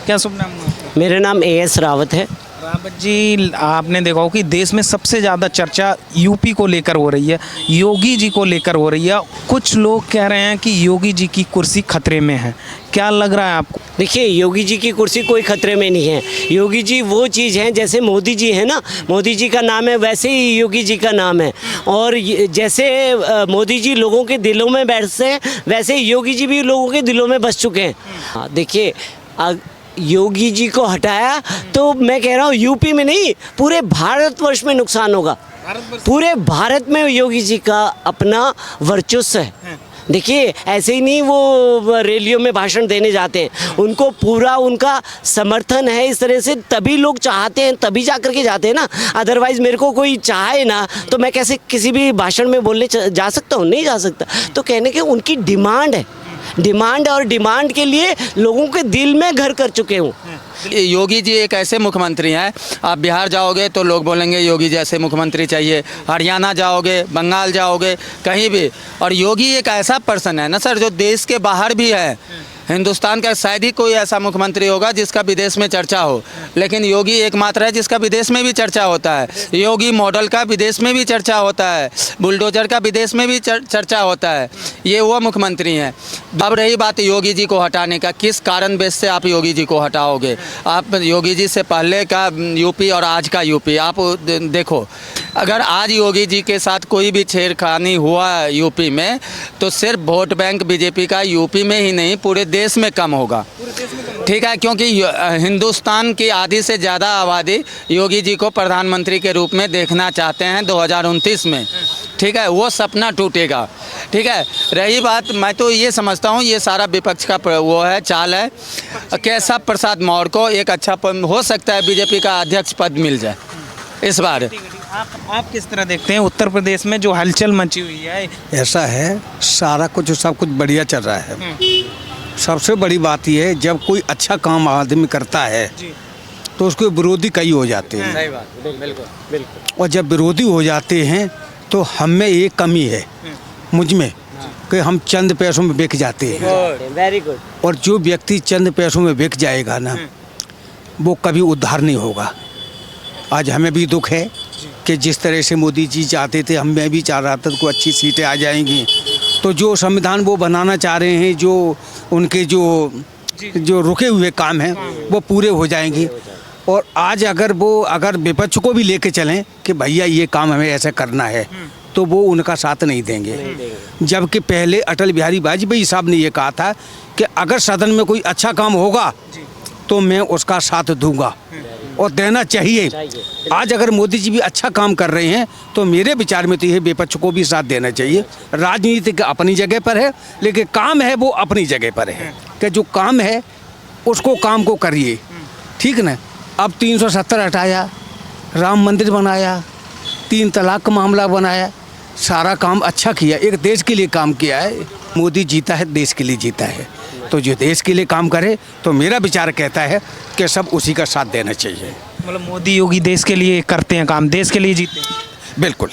क्या शुभ नाम है आपका? मेरा नाम एएस रावत है। रावत जी, आपने देखा हो कि देश में सबसे ज़्यादा चर्चा यूपी को लेकर हो रही है, योगी जी को लेकर हो रही है। कुछ लोग कह रहे हैं कि योगी जी की कुर्सी खतरे में है, क्या लग रहा है आपको? देखिए, योगी जी की कुर्सी कोई खतरे में नहीं है। योगी जी वो चीज़ हैं जैसे मोदी जी है ना, मोदी जी का नाम है वैसे ही योगी जी का नाम है। और जैसे मोदी जी लोगों के दिलों में बैठते हैं वैसे योगी जी भी लोगों के दिलों में बस चुके हैं। हाँ, देखिए, योगी जी को हटाया तो मैं कह रहा हूँ यूपी में नहीं, पूरे भारतवर्ष में नुकसान होगा। पूरे भारत में योगी जी का अपना वर्चस्व है। देखिए, ऐसे ही नहीं वो रैलियों में भाषण देने जाते हैं, उनको पूरा उनका समर्थन है। इस तरह से तभी लोग चाहते हैं, तभी जा कर के जाते हैं ना। अदरवाइज़ मेरे को कोई चाहे ना तो मैं कैसे किसी भी भाषण में बोलने जा सकता हूँ? नहीं जा सकता। तो कहने के उनकी डिमांड है, डिमांड, और डिमांड के लिए लोगों के दिल में घर कर चुके हूँ। योगी जी एक ऐसे मुख्यमंत्री हैं, आप बिहार जाओगे तो लोग बोलेंगे योगी जैसे मुख्यमंत्री चाहिए, हरियाणा जाओगे, बंगाल जाओगे, कहीं भी। और योगी एक ऐसा पर्सन है ना सर, जो देश के बाहर भी है। हिंदुस्तान का शायद ही कोई ऐसा मुख्यमंत्री होगा जिसका विदेश में चर्चा हो, लेकिन योगी एकमात्र है जिसका विदेश में भी चर्चा होता है। योगी मॉडल का विदेश में भी चर्चा होता है, बुलडोजर का विदेश में भी चर्चा होता है। ये वो मुख्यमंत्री हैं। अब रही बात योगी जी को हटाने का, किस कारण बेस से आप योगी जी को हटाओगे? आप योगी जी से पहले का यूपी और आज का यूपी आप देखो। अगर आज योगी जी के साथ कोई भी छेड़खानी हुआ यूपी में तो सिर्फ वोट बैंक बीजेपी का यूपी में ही नहीं पूरे देश में कम होगा। ठीक है, क्योंकि हिंदुस्तान की आधी से ज़्यादा आबादी योगी जी को प्रधानमंत्री के रूप में देखना चाहते हैं 2029 में। ठीक है, वो सपना टूटेगा। ठीक है, रही बात, मैं तो ये समझता हूँ ये सारा विपक्ष का वो है, चाल है। केशव प्रसाद मौर्य को एक अच्छा हो सकता है बीजेपी का अध्यक्ष पद मिल जाए इस बार। आप किस तरह देखते हैं उत्तर प्रदेश में जो हलचल मची हुई है? ऐसा है, सारा कुछ सब कुछ बढ़िया चल रहा है। सबसे बड़ी बात यह है, जब कोई अच्छा काम आदमी करता है तो उसके विरोधी कई हो जाते हैं। सही बात, बिल्कुल बिल्कुल। और जब विरोधी हो जाते हैं तो हम में एक कमी है, मुझ में, कि हम चंद पैसों में बिक जाते हैं। Very good. और जो व्यक्ति चंद पैसों में बिक जाएगा ना, वो कभी उद्धार नहीं होगा। आज हमें भी दुख है कि जिस तरह से मोदी जी चाहते थे, हम मैं भी चाह रहा था को अच्छी सीटें आ जाएंगी, तो जो संविधान वो बनाना चाह रहे हैं, जो उनके जो रुके हुए काम हैं वो पूरे हो जाएंगे। और आज अगर विपक्ष को भी लेके चलें कि भैया ये काम हमें ऐसा करना है, तो वो उनका साथ नहीं देंगे। जबकि पहले अटल बिहारी वाजपेयी साहब ने ये कहा था कि अगर सदन में कोई अच्छा काम होगा तो मैं उसका साथ दूंगा, और देना चाहिए। आज अगर मोदी जी भी अच्छा काम कर रहे हैं तो मेरे विचार में तो ये विपक्ष को भी साथ देना चाहिए। राजनीति अपनी जगह पर है, लेकिन काम है वो अपनी जगह पर है, कि जो काम है उसको काम को करिए। ठीक ना? अब 370 हटाया, राम मंदिर बनाया, 3 तलाक का मामला बनाया, सारा काम अच्छा किया, एक देश के लिए काम किया है। मोदी जीता है, देश के लिए जीता है, तो जो देश के लिए काम करे तो मेरा विचार कहता है कि सब उसी का साथ देना चाहिए। मतलब मोदी योगी देश के लिए करते हैं काम, देश के लिए जीते हैं। बिल्कुल,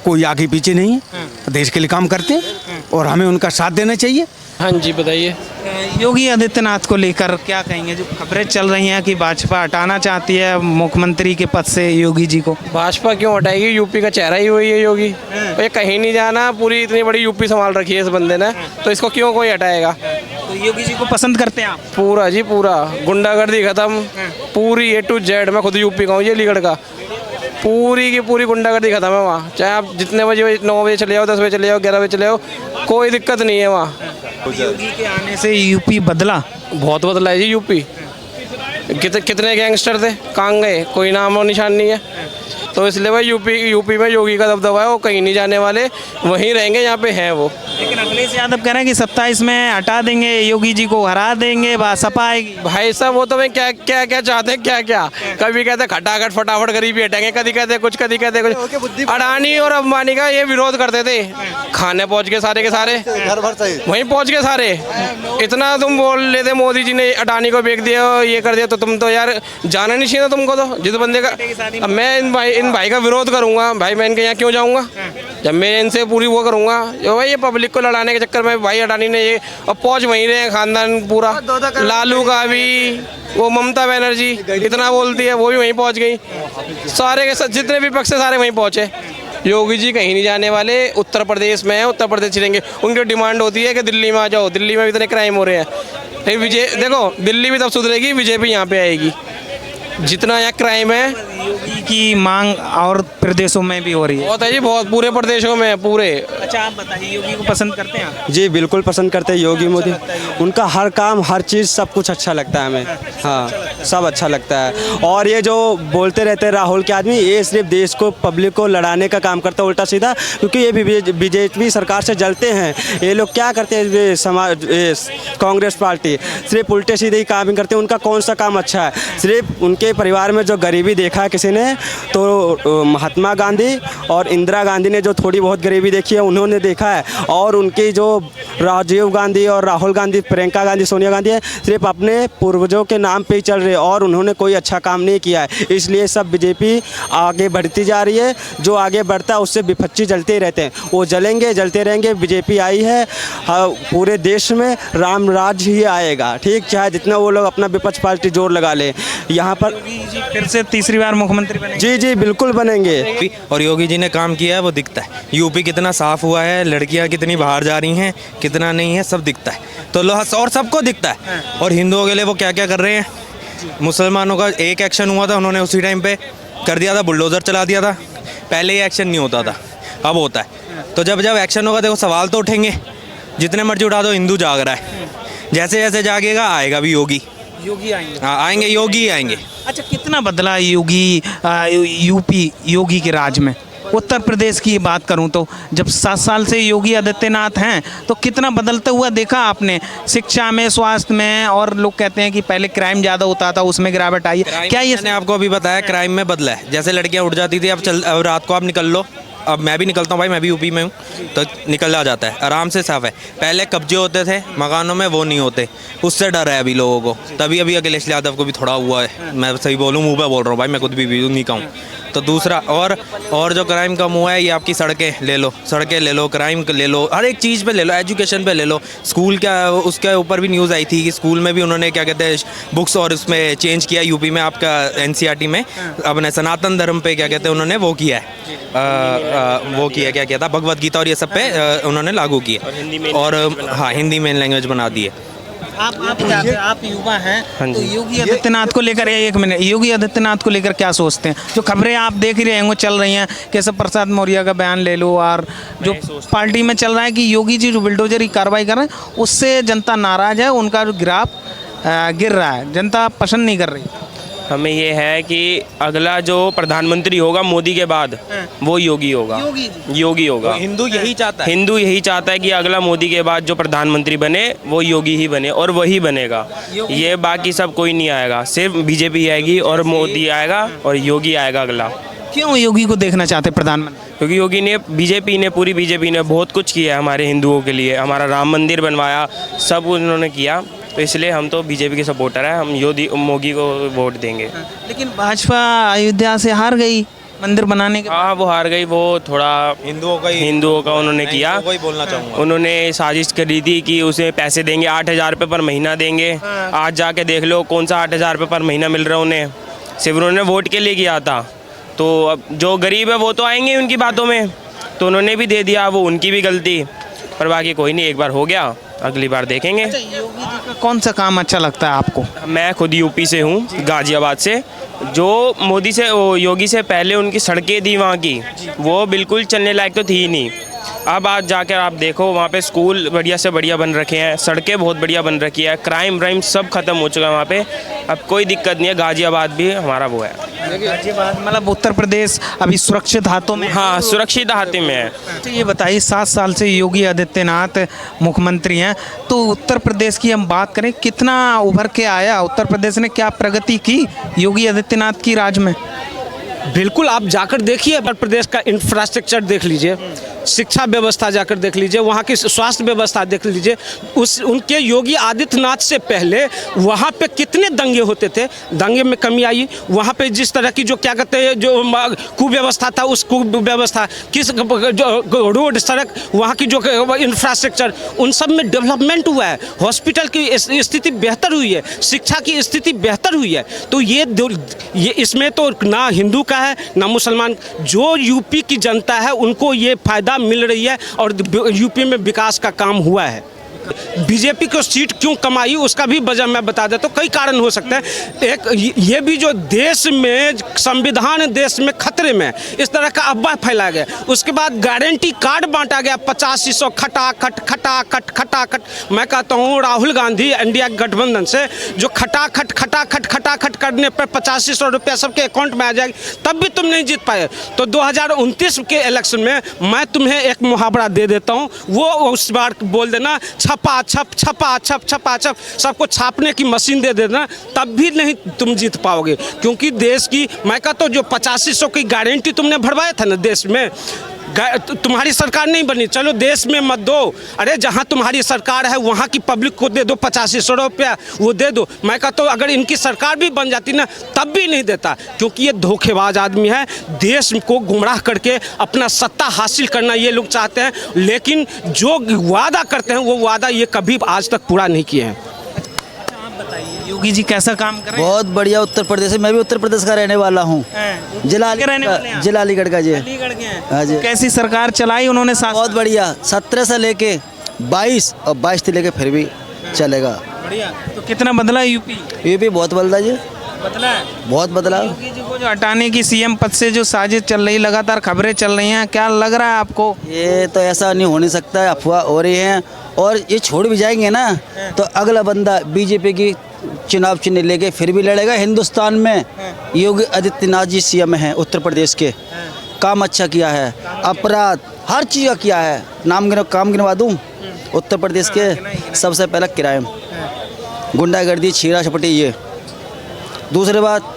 कोई आगे पीछे नहीं है, देश के लिए काम करते हैं और हमें उनका साथ देना चाहिए। हाँ जी, बताइए। योगी आदित्यनाथ को लेकर क्या कहेंगे? जो खबरें चल रही हैं कि भाजपा हटाना चाहती है मुख्यमंत्री के पद से योगी जी को। भाजपा क्यों हटाएगी? यूपी का चेहरा ही वही है योगी। ये कहीं नहीं जाना, पूरी इतनी बड़ी यूपी संभाल रखी है इस बंदे ने, तो इसको क्यों कोई हटाएगा? तो योगी जी को पसंद करते हैं आप? पूरा जी पूरा, गुंडागर्दी खत्म, पूरी A to Z। मैं खुद यूपी का हूँ, ये अलीगढ़ का। पूरी की पूरी गुंडागर्दी खत्म है वहाँ। चाहे आप जितने बजे 9 बजे चले जाओ, 10 बजे चले जाओ, 11 बजे चले जाओ, कोई दिक्कत नहीं है वहाँ। योगी के आने से यूपी बदला, बहुत बदला है जी यूपी। कितने गैंगस्टर थे, कहाँ गए? कोई नाम और निशान नहीं है। तो इसलिए भाई यूपी में योगी का दबदबा है, वो कहीं नहीं जाने वाले, वहीं रहेंगे यहाँ पे हैं वो। लेकिन अखिलेश यादव कह रहे हैं कि 27 में हटा देंगे, योगी जी को हरा देंगे, सपा आएगी। भाई साहब, वो तो मैं क्या क्या क्या चाहते हैं, क्या क्या कभी कहते खटाखट फटाफट गरीबी हटाएंगे, कभी कहते कुछ, कभी कहते कुछ। अडानी और अंबानी का ये विरोध करते थे, खाने पहुँच गए सारे के सारे, वहीं पहुँच गए सारे। इतना तुम बोल लेते मोदी जी ने अडानी को बेच दिया, ये कर दिया, तो तुम तो यार जाना नहीं चाहिए तुमको। तो जिस बंदे का, मैं इन इन भाई का विरोध करूंगा। भाई मैं इनके यहाँ क्यों जाऊंगा जब मैं इनसे पूरी वो करूंगा। जो भाई ये पब्लिक को लड़ाने के चक्कर में भाई अडानी ने ये और पहुंच वहीं रहे हैं खानदान पूरा। लालू का भी, वो ममता बनर्जी इतना बोलती है वो भी वहीं पहुंच गई। सारे के जितने भी पक्ष है सारे वहीं पहुंचे। योगी जी कहीं नहीं जाने वाले, उत्तर प्रदेश में है, उत्तर प्रदेश रहेंगे। उनकी डिमांड होती है कि दिल्ली में आ जाओ, दिल्ली में भी इतने क्राइम हो रहे हैं। फिर विजय देखो, दिल्ली भी तब सुधरेगी बीजेपी यहाँ पे आएगी। जितना यहाँ क्राइम है, योगी की मांग और प्रदेशों में भी हो रही है। बहुत है जी, बहुत, पूरे प्रदेशों में है पूरे। अच्छा आप बताइए, योगी को पसंद करते हैं आप? जी बिल्कुल पसंद करते हैं योगी मोदी। उनका हर काम हर चीज़ सब कुछ अच्छा लगता है हमें। हाँ सब अच्छा लगता है। और ये जो बोलते रहते हैं राहुल के आदमी, ये सिर्फ देश को पब्लिक को लड़ाने का काम करता है उल्टा सीधा। क्योंकि ये भी बीजेपी सरकार से जलते हैं। ये लोग क्या करते हैं, समाज कांग्रेस पार्टी सिर्फ उल्टे सीधे ही काम ही करते हैं। उनका कौन सा काम अच्छा है? सिर्फ उनके परिवार में जो गरीबी देखा है किसी ने, तो महात्मा गांधी और इंदिरा गांधी ने जो थोड़ी बहुत गरीबी देखी है उन्होंने देखा है। और उनकी जो राजीव गांधी और राहुल गांधी, प्रियंका गांधी, सोनिया गांधी है, सिर्फ अपने पूर्वजों के नाम पे ही चल रहे हैं और उन्होंने कोई अच्छा काम नहीं किया है। इसलिए सब बीजेपी आगे बढ़ती जा रही है। जो आगे बढ़ता है उससे विपक्षी जलते ही रहते हैं, वो जलेंगे जलते रहेंगे। बीजेपी आई है, पूरे देश में राम राज ही आएगा। ठीक, चाहे जितना वो लोग अपना विपक्ष पार्टी जोर लगा ले। यहाँ पर योगी जी फिर से तीसरी बार मुख्यमंत्री बनेंगे? जी जी बिल्कुल बनेंगे। और योगी जी ने काम किया है वो दिखता है। यूपी कितना साफ हुआ है, लड़कियां कितनी बाहर जा रही हैं, कितना नहीं है, सब दिखता है। तो और सबको दिखता है। और हिंदुओं के लिए वो क्या क्या कर रहे हैं। मुसलमानों का एक एक्शन हुआ था, उन्होंने उसी टाइम पे कर दिया था, बुलडोज़र चला दिया था। पहले ये एक्शन नहीं होता था, अब होता है। तो जब जब एक्शन होगा देखो सवाल तो उठेंगे। जितने मर्जी उठा दो, हिंदू जाग रहा है। जैसे जैसे जागेगा आएगा भी योगी। योगी आएंगे? हाँ आएंगे, योगी ही आएंगे। अच्छा कितना बदला योगी यूपी योगी के राज में? उत्तर प्रदेश की बात करूं तो जब 7 साल से योगी आदित्यनाथ हैं तो कितना बदलता हुआ देखा आपने शिक्षा में, स्वास्थ्य में? और लोग कहते हैं कि पहले क्राइम ज़्यादा होता था, उसमें गिरावट आई है। क्या ये मैंने आपको अभी बताया, क्राइम में बदला है। जैसे लड़कियां उठ जाती थी, अब रात को आप निकल लो। अब मैं भी निकलता हूँ भाई, मैं भी यूपी में हूँ, तो निकल जाता है आराम से, साफ है। पहले कब्जे होते थे मकानों में, वो नहीं होते। उससे डर है अभी लोगों को। तभी अभी अखिलेश यादव को भी थोड़ा हुआ है। मैं सही बोलूँ, मुँह पे बोल रहा हूँ भाई, मैं खुद भी उन्हीं का हूँ। तो दूसरा और जो क्राइम कम हुआ है, ये आपकी सड़कें ले लो, क्राइम ले लो, हर एक चीज़ पे ले लो, एजुकेशन पे ले लो। स्कूल क्या, उसके ऊपर भी न्यूज़ आई थी कि स्कूल में भी उन्होंने क्या कहते हैं बुक्स और उसमें चेंज किया। यूपी में आपका एनसीईआरटी में अपने सनातन धर्म पे क्या कहते हैं उन्होंने वो किया है, वो किया, क्या किया था, भगवत गीता और ये सब पे उन्होंने लागू किया। और हाँ, हिंदी मेन लैंग्वेज बना दी है। आप युवा हैं तो योगी आदित्यनाथ को लेकर, एक मिनट, योगी आदित्यनाथ को लेकर क्या सोचते हैं? जो खबरें आप देख ही रहे होंगे चल रही हैं, केशव प्रसाद मौर्य का बयान ले लो, और जो पार्टी में चल रहा है कि योगी जी जो बुलडोजर की कार्रवाई कर रहे हैं उससे जनता नाराज है, उनका जो ग्राफ गिर रहा है, जनता पसंद नहीं कर रही। हमें ये है कि अगला जो प्रधानमंत्री होगा मोदी के बाद वो योगी होगा। योगी होगा। हिंदू यही चाहता है। हिंदू यही चाहता है कि अगला मोदी के बाद जो प्रधानमंत्री बने वो योगी ही बने, और वही बनेगा। ये बाकी सब कोई नहीं आएगा, सिर्फ बीजेपी आएगी और मोदी आएगा और योगी आएगा अगला। क्यों योगी को देखना चाहते प्रधानमंत्री? क्योंकि योगी ने, पूरी बीजेपी ने बहुत कुछ किया है हमारे हिंदुओं के लिए। हमारा राम मंदिर बनवाया, सब उन्होंने किया। तो इसलिए हम तो बीजेपी के सपोर्टर हैं, हम मोदी को वोट देंगे। लेकिन भाजपा अयोध्या से हार गई मंदिर बनाने के। हाँ वो हार गई, वो थोड़ा हिंदुओं का उन्होंने किया। वही बोलना चाहूँगा, उन्होंने साजिश करी थी कि उसे पैसे देंगे, 8,000 रुपये पर महीना देंगे। आज जाके देख लो कौन सा 8,000 रुपये पर महीना मिल रहा है उन्हें। सिर्फ उन्होंने वोट के लिए किया था। तो अब जो गरीब है वो तो आएंगे उनकी बातों में, तो उन्होंने भी दे दिया, वो उनकी भी गलती। पर बाकी कोई नहीं, एक बार हो गया, अगली बार देखेंगे। योगी जी का कौन सा काम अच्छा लगता है आपको? मैं खुद यूपी से हूँ, गाजियाबाद से। जो योगी से पहले उनकी सड़कें थी वहाँ की, वो बिल्कुल चलने लायक तो थी ही नहीं। अब आज जाकर आप देखो वहाँ पे स्कूल बढ़िया से बढ़िया बन रखे हैं, सड़कें बहुत बढ़िया बन रखी है, क्राइम सब खत्म हो चुका है वहाँ पे। अब कोई दिक्कत नहीं है। गाजियाबाद भी हमारा वो है। गाजियाबाद मतलब उत्तर प्रदेश अभी सुरक्षित हाथों में? हाँ सुरक्षित हाथों में है। तो ये बताइए, 7 साल से योगी आदित्यनाथ मुख्यमंत्री हैं, तो उत्तर प्रदेश की हम बात करें, कितना उभर के आया? उत्तर प्रदेश ने क्या प्रगति की योगी आदित्यनाथ की राज में? बिल्कुल, आप जाकर देखिए उत्तर प्रदेश का इंफ्रास्ट्रक्चर देख लीजिए, शिक्षा व्यवस्था जाकर देख लीजिए, वहाँ की स्वास्थ्य व्यवस्था देख लीजिए। उनके योगी आदित्यनाथ से पहले वहाँ पे कितने दंगे होते थे, दंगे में कमी आई। वहाँ पे जिस तरह की जो क्या कहते हैं जो कुव्यवस्था था, उस कुव्यवस्था किस जो रोड सड़क वहाँ की जो इंफ्रास्ट्रक्चर उन सब में डेवलपमेंट हुआ है। हॉस्पिटल की स्थिति बेहतर हुई है, शिक्षा की स्थिति बेहतर हुई है। तो ये इसमें तो ना हिंदू का है ना मुसलमान, जो यूपी की जनता है उनको ये फायदा मिल रही है और यूपी में विकास का काम हुआ है। बीजेपी को सीट क्यों कमाई उसका भी वजह मैं बता देता हूँ। कई कारण हो सकते हैं। एक ये भी जो देश में संविधान देश में खतरे में, इस तरह का अफवाह फैलाया गया। उसके बाद गारंटी कार्ड बांटा गया 8500 खटाखट खटाखट खटाखट। मैं कहता हूँ राहुल गांधी इंडिया गठबंधन से जो खटाखट खटाखट खटाखट करने पर 8500 रुपया सबके अकाउंट में आ जाएगी, तब भी तुम नहीं जीत पाए। तो 2029 के इलेक्शन में मैं तुम्हें एक मुहावरा दे देता हूँ, वो उस बार बोल देना छपा छप छपा छप छपा छप, सबको छापने की मशीन दे देना, तब भी नहीं तुम जीत पाओगे। क्योंकि देश की मैं कहता हूँ जो 8500 की गारंटी तुमने भरवाया था ना देश में, तुम्हारी सरकार नहीं बनी, चलो देश में मत दो, अरे जहाँ तुम्हारी सरकार है वहाँ की पब्लिक को दे दो 8500 रुपया, वो दे दो। मैं कहता हूँ अगर इनकी सरकार भी बन जाती ना तब भी नहीं देता, क्योंकि ये धोखेबाज आदमी है। देश को गुमराह करके अपना सत्ता हासिल करना ये लोग चाहते हैं, लेकिन जो वादा करते हैं वो वादा ये कभी आज तक पूरा नहीं किए हैं। योगी जी कैसा काम कर रहे हैं? बहुत बढ़िया। उत्तर प्रदेश में, मैं भी उत्तर प्रदेश का रहने वाला हूँ, जिला अलीगढ़ का जी। अलीगढ़ के हैं। हाँ जी। कैसी सरकार चलाई उन्होंने? बहुत बढ़िया। 17 से लेके 22 और 22 से लेके फिर भी चलेगा। बढ़िया। तो कितना बदला यूपी? यूपी बहुत बदला जी, बदला है। बहुत बदला। योगी जी को जो हटाने की सीएम पद से जो साजिश चल रही, लगातार खबरें चल रही हैं, क्या लग रहा है आपको? ये तो ऐसा नहीं हो नहीं सकता है, अफवाह हो रही है। और ये छोड़ भी जाएंगे ना तो अगला बंदा बीजेपी की चुनाव चिन्ह लेके फिर भी लड़ेगा। हिंदुस्तान में योगी आदित्यनाथ जी सीएम हैं उत्तर प्रदेश के, काम अच्छा किया है, अपराध हर चीज़ का किया है। काम गिनवा दूँ उत्तर प्रदेश के, सबसे पहला क्राइम, गुंडागर्दी, छीरा छपटी, ये। दूसरी बात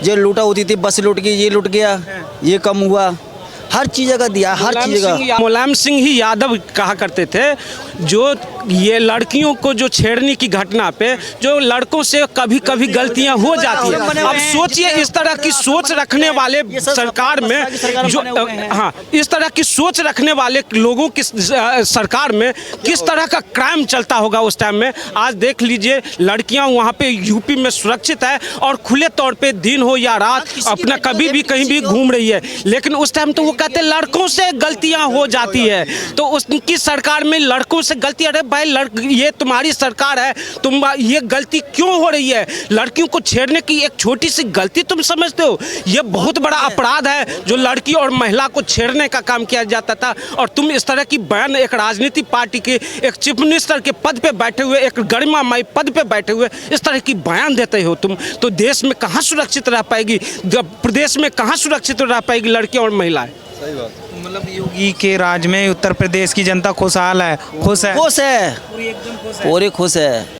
जो लूटा होती थी, बस लूट गई, ये लूट गया, ये कम हुआ। हर चीज़ का दिया, हर चीज़ का। मुलायम सिंह ही यादव कहा करते थे, जो ये लड़कियों को जो छेड़ने की घटना पे जो लड़कों से कभी कभी गलतियां हो जाती है। अब सोचिए इस तरह की सोच रखने वाले सरकार में जो हाँ इस तरह की सोच रखने वाले लोगों की सरकार में किस तरह का क्राइम चलता होगा उस टाइम में। आज देख लीजिए लड़कियां वहाँ पे यूपी में सुरक्षित है और खुले तौर पे दिन हो या रात अपना कभी भी कहीं भी घूम रही है, लेकिन उस टाइम तो वो कहते लड़कों से गलतियां हो जाती है। तो उनकी सरकार में लड़कों से गलती, अरे भाई ये तुम्हारी सरकार है, तुम ये गलती क्यों हो रही है? लड़कियों को छेड़ने की एक छोटी सी गलती तुम समझते हो ये बहुत बड़ा अपराध है जो लड़की और महिला को छेड़ने का काम किया जाता था। और तुम इस तरह की बयान एक राजनीतिक पार्टी के एक चीफ मिनिस्टर के पद पे बैठे हुए, एक गरिमामय पद पे बैठे हुए इस तरह की बयान देते हो तुम, तो देश में कहाँ सुरक्षित रह पाएगी, प्रदेश में कहाँ सुरक्षित रह पाएगी लड़कियाँ और महिलाएं? सही बात। मतलब योगी के राज में उत्तर प्रदेश की जनता खुशहाल है, खुश है, पूरी खुश है।